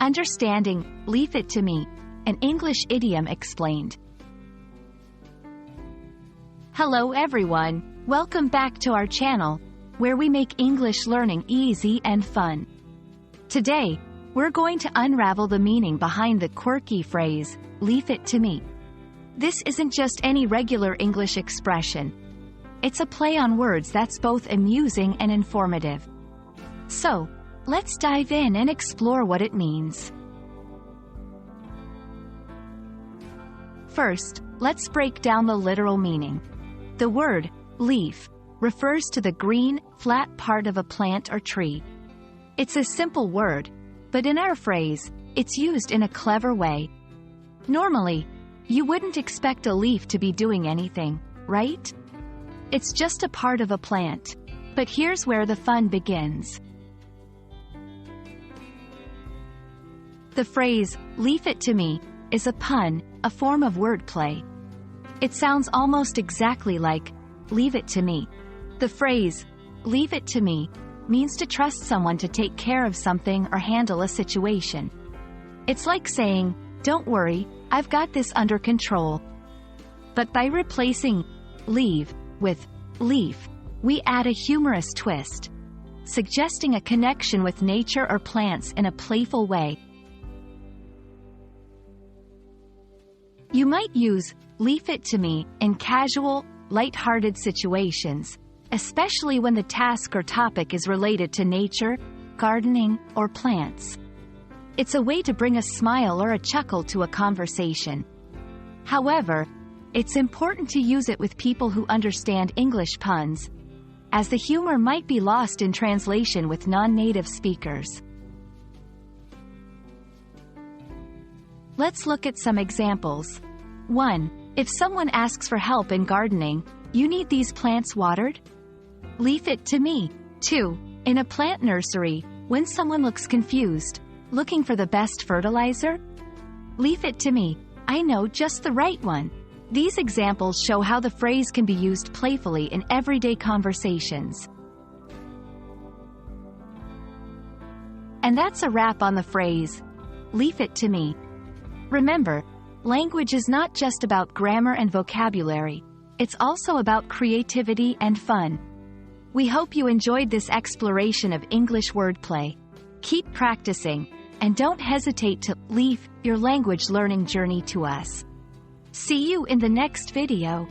Understanding, leave it to me, an English idiom explained. Hello everyone, welcome back to our channel, where we make English learning easy and fun. Today, we're going to unravel the meaning behind the quirky phrase, leave it to me. This isn't just any regular English expression. It's a play on words that's both amusing and informative. So, let's dive in and explore what it means. First, let's break down the literal meaning. The word, leaf, refers to the green, flat part of a plant or tree. It's a simple word, but in our phrase, it's used in a clever way. Normally, you wouldn't expect a leaf to be doing anything, right? It's just a part of a plant. But here's where the fun begins. The phrase, leave it to me, is a pun, a form of wordplay. It sounds almost exactly like, leave it to me. The phrase, leave it to me, means to trust someone to take care of something or handle a situation. It's like saying, don't worry, I've got this under control. But by replacing leave with leaf, we add a humorous twist, suggesting a connection with nature or plants in a playful way. You might use leave it to me in casual, light-hearted situations, especially when the task or topic is related to nature, gardening, or plants. It's a way to bring a smile or a chuckle to a conversation. However, it's important to use it with people who understand English puns, as the humor might be lost in translation with non-native speakers. Let's look at some examples. 1. If someone asks for help in gardening, you need these plants watered? Leave it to me. 2. In a plant nursery, when someone looks confused, looking for the best fertilizer? Leave it to me. I know just the right one. These examples show how the phrase can be used playfully in everyday conversations. And that's a wrap on the phrase, leave it to me. Remember, language is not just about grammar and vocabulary, it's also about creativity and fun. We hope you enjoyed this exploration of English wordplay. Keep practicing, and don't hesitate to leave your language learning journey to us. See you in the next video.